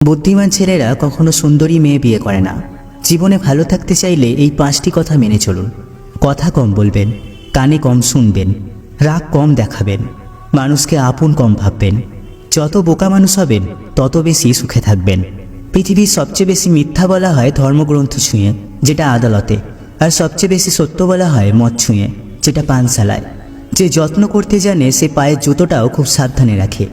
বুদ্ধিমান ছেলেরা কখনো সুন্দরী মেয়ে বিয়ে করে না। জীবনে ভালো থাকতে চাইলে এই 5টি কথা মেনে চলুন। কথা কম বলবেন, কানে কম শুনবেন, রাগ কম দেখাবেন, মানুষকে আপন কম ভাববেন। যত বোকা মানুষ হবেন তত বেশি সুখে থাকবেন। পৃথিবীর সবচেয়ে বেশি মিথ্যা বলা হয় ধর্মগ্রন্থ ছুঁয়ে, যেটা আদালতে, আর সবচেয়ে বেশি সত্য বলা হয় মদ ছুঁয়ে, যেটা পানশালায়। যে যত্ন করতে জানে সে পায়ের জুতোটাও খুব সাবধানে রাখে,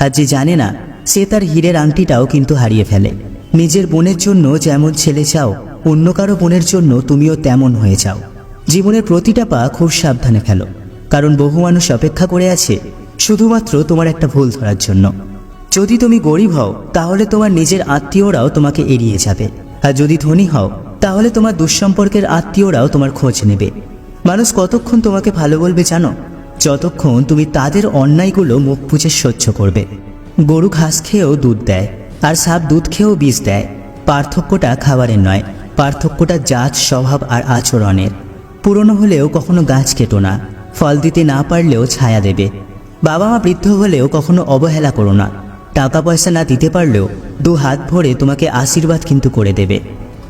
আর যে জানে না সে তার হীরের আংটিটাও কিন্তু হারিয়ে ফেলে। নিজের বোনের জন্য যেমন ছেলে চাও, অন্য কারো বোনের জন্য তুমিও তেমন হয়ে যাও। জীবনের প্রতিটা পা খুব সাবধানে ফেলো, কারণ বহু মানুষ অপেক্ষা করে আছে শুধুমাত্র তোমার একটা ভুল ধরার জন্য। যদি তুমি গরিব হও তাহলে তোমার নিজের আত্মীয়রাও তোমাকে এড়িয়ে যাবে, আর যদি ধনী হও তাহলে তোমার দুঃসম্পর্কের আত্মীয়রাও তোমার খোঁজ নেবে। মানুষ কতক্ষণ তোমাকে ভালো বলবে জানো? যতক্ষণ তুমি তাদের অন্যায়গুলো মুখ বুজে সহ্য করবে। গরু ঘাস খেয়েও দুধ দেয়, আর সাপ দুধ খেয়েও বিষ দেয়। পার্থক্যটা খাবারের নয়, পার্থক্যটা জাত, স্বভাব আর আচরণের। পুরনো হলেও কখনো গাছ কেটো না, ফল দিতে না পারলেও ছায়া দেবে। বাবা মা বৃদ্ধ হলেও কখনো অবহেলা করো না। টাকা পয়সা না দিতে পারলেও 2 হাত ভরে তোমাকে আশীর্বাদ কিন্তু করে দেবে।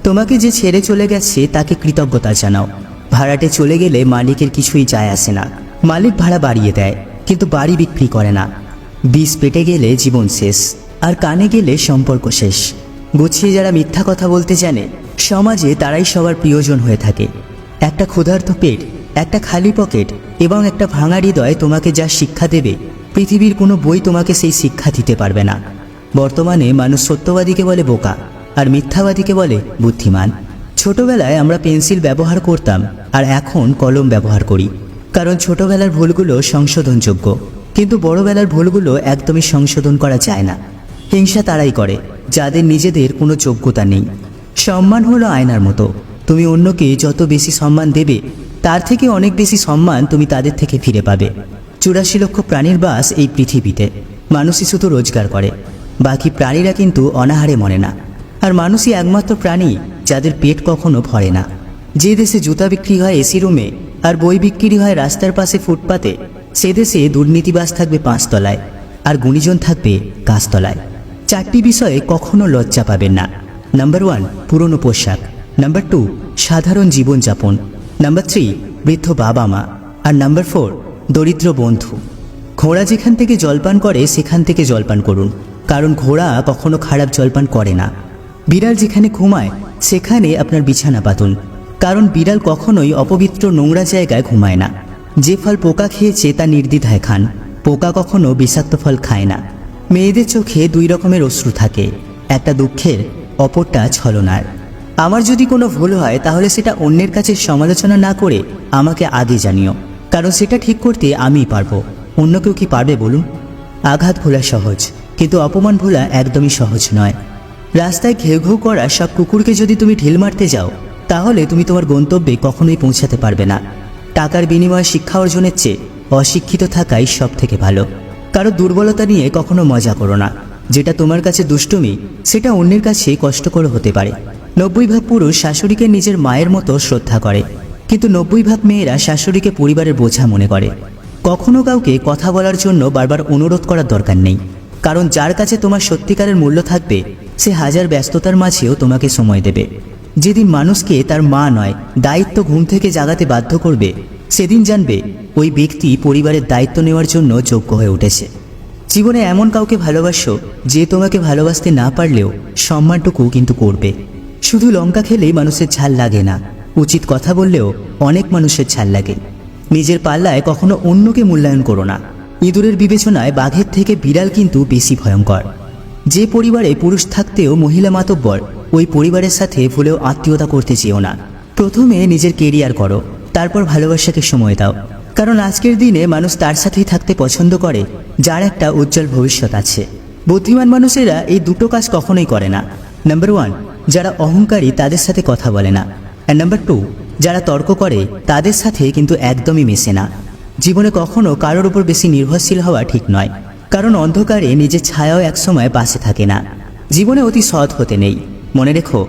তোমাকে যে ছেড়ে চলে গেছে তাকে কৃতজ্ঞতা জানাও। ভাড়াটে চলে গেলে মালিকের কিছুই যায় আসে না। মালিক ভাড়া বাড়িয়ে দেয়, কিন্তু বাড়ি বিক্রি করে না। বিষ পেটে গেলে জীবন শেষ, আর কানে গেলে সম্পর্ক শেষ। গুছিয়ে যারা মিথ্যা কথা বলতে জানে সমাজে তারাই সবার প্রিয়জন হয়ে থাকে। একটা ক্ষুধার্ত পেট, একটা খালি পকেট এবং একটা ভাঙা হৃদয় তোমাকে যা শিক্ষা দেবে, পৃথিবীর কোনো বই তোমাকে সেই শিক্ষা দিতে পারবে না। বর্তমানে মানুষ সত্যবাদীকে বলে বোকা, আর মিথ্যাবাদীকে বলে বুদ্ধিমান। ছোটবেলায় আমরা পেন্সিল ব্যবহার করতাম, আর এখন কলম ব্যবহার করি, কারণ ছোটবেলার ভুলগুলো সংশোধনযোগ্য, কিন্তু বড়বেলার ভুলগুলো একদমই সংশোধন করা যায় না। হিংসা তারাই করে যাদের নিজেদের কোনো যোগ্যতা নেই। সম্মান হলো আয়নার মতো, তুমি অন্যকে যত বেশি সম্মান দেবে তার থেকে অনেক বেশি সম্মান তুমি তাদের থেকে ফিরে পাবে। 84 লক্ষ প্রাণীর বাস এই পৃথিবীতে, মানুষই শুধু রোজগার করে, বাকি প্রাণীরা কিন্তু অনাহারে মরে না। আর মানুষই একমাত্র প্রাণী যাদের পেট কখনো ভরে না। যে দেশে জুতা বিক্রি হয় এসি রুমে, আর বই বিক্রি হয় রাস্তার পাশে ফুটপাতে, সে দেশে দুর্নীতিবাজ থাকবে 5 তলায়, আর গুণীজন থাকবে গাছতলায়। 4টি বিষয়ে কখনো লজ্জা পাবেন না। নাম্বার 1, পুরনো পোশাক। নাম্বার 2, সাধারণ জীবনযাপন। নাম্বার 3, বৃদ্ধ বাবা মা। আর নাম্বার 4, দরিদ্র বন্ধু। ঘোড়া যেখান থেকে জলপান করে সেখান থেকে জলপান করুন, কারণ ঘোড়া কখনো খারাপ জলপান করে না। বিড়াল যেখানে ঘুমায় সেখানে আপনার বিছানা পাতুন, কারণ বিড়াল কখনোই অপবিত্র নোংরা জায়গায় ঘুমায় না। যে ফল পোকা খেয়েছে তা নির্দ্বিধায় খান, পোকা কখনো বিষাক্ত ফল খায় না। মেয়েদের চোখে 2 রকমের অশ্রু থাকে, একটা দুঃখের, অপরটা ছলনার। আমার যদি কোনো ভুল হয় তাহলে সেটা অন্যের কাছে সমালোচনা না করে আমাকে আগে জানিও, কারণ সেটা ঠিক করতে আমিই পারবো। অন্য কেউ কি পারবে বলুন? আঘাত ভোলা সহজ, কিন্তু অপমান ভোলা একদমই সহজ নয়। রাস্তায় ঘেউ ঘেউ করা সব কুকুরকে যদি তুমি ঢিল মারতে যাও তাহলে তুমি তোমার গন্তব্যে কখনোই পৌঁছাতে পারবে না। টাকার বিনিময়ে শিক্ষা অর্জনের চেয়ে অশিক্ষিত থাকাই সব থেকে ভালো। কারো দুর্বলতা নিয়ে কখনো মজা করো না। যেটা তোমার কাছে দুষ্টুমি সেটা অন্যের কাছে কষ্টকর হতে পারে। 90% পুরুষ শাশুড়িকে নিজের মায়ের মতো শ্রদ্ধা করে, কিন্তু 90% মেয়েরা শাশুড়িকে পরিবারের বোঝা মনে করে। কখনো কাউকে কথা বলার জন্য বারবার অনুরোধ করার দরকার নেই, কারণ যার কাছে তোমার সত্যিকারের মূল্য থাকবে সে হাজার ব্যস্ততার মাঝেও তোমাকে সময় দেবে। যেদিন মানুষকে তার মা নয় দায়িত্ব ঘুম থেকে জাগাতে বাধ্য করবে, সেদিন জানবে ওই ব্যক্তি পরিবারের দায়িত্ব নেওয়ার জন্য যোগ্য হয়ে উঠেছে। জীবনে এমন কাউকে ভালোবাসো যে তোমাকে ভালোবাসতে না পারলেও সম্মানটুকু কিন্তু করবে। শুধু লঙ্কা খেলেই মানুষের ঝাল লাগে না, উচিত কথা বললেও অনেক মানুষের ঝাল লাগে। নিজের পাল্লায় কখনো অন্যকে মূল্যায়ন করো না। ইঁদুরের বিবেচনায় বাঘের থেকে বিড়াল কিন্তু বেশি ভয়ঙ্কর। যে পরিবারে পুরুষ থাকতেও মহিলা মাতব্বর, ওই পরিবারের সাথে ভুলেও আত্মীয়তা করতে চেও না। প্রথমে নিজের কেরিয়ার করো, তারপর ভালোবাসাকে সময় দাও, কারণ আজকের দিনে মানুষ তার সাথেই থাকতে পছন্দ করে যার একটা উজ্জ্বল ভবিষ্যৎ আছে। বুদ্ধিমান মানুষেরা এই 2টো কাজ কখনোই করে না। নাম্বার 1, যারা অহংকারী তাদের সাথে কথা বলে না। আর নাম্বার 2, যারা তর্ক করে তাদের সাথে কিন্তু একদমই মেশে না। জীবনে কখনো কারোর উপর বেশি নির্ভরশীল হওয়া ঠিক নয়, কারণ অন্ধকারে নিজের ছায়াও একসময় পাশে থাকে না। জীবনে অতি সৎ হতে নেই। মনে রেখো,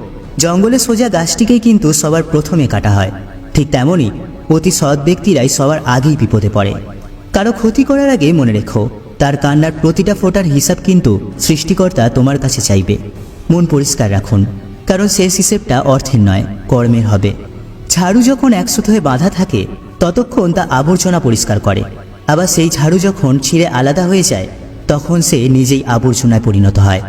জঙ্গলে সোজা গাছটিকেই কিন্তু সবার প্রথমে কাটা হয়, ঠিক তেমনই অতি সৎ ব্যক্তিরাই সবার আগেই বিপদে পড়ে। কারো ক্ষতি করার আগে মনে রেখো, তার কান্নার প্রতিটা ফোঁটার হিসাব কিন্তু সৃষ্টিকর্তা তোমার কাছে চাইবে। মন পরিষ্কার রাখুন, কারণ শেষ হিসেবটা অর্থের নয়, কর্মের হবে। ঝাড়ু যখন এক সুতোয় বাঁধা থাকে ততক্ষণ তা আবর্জনা পরিষ্কার করে, আবার সেই ঝাড়ু যখন ছিঁড়ে আলাদা হয়ে যায় তখন সে নিজেই আবর্জনায় পরিণত হয়।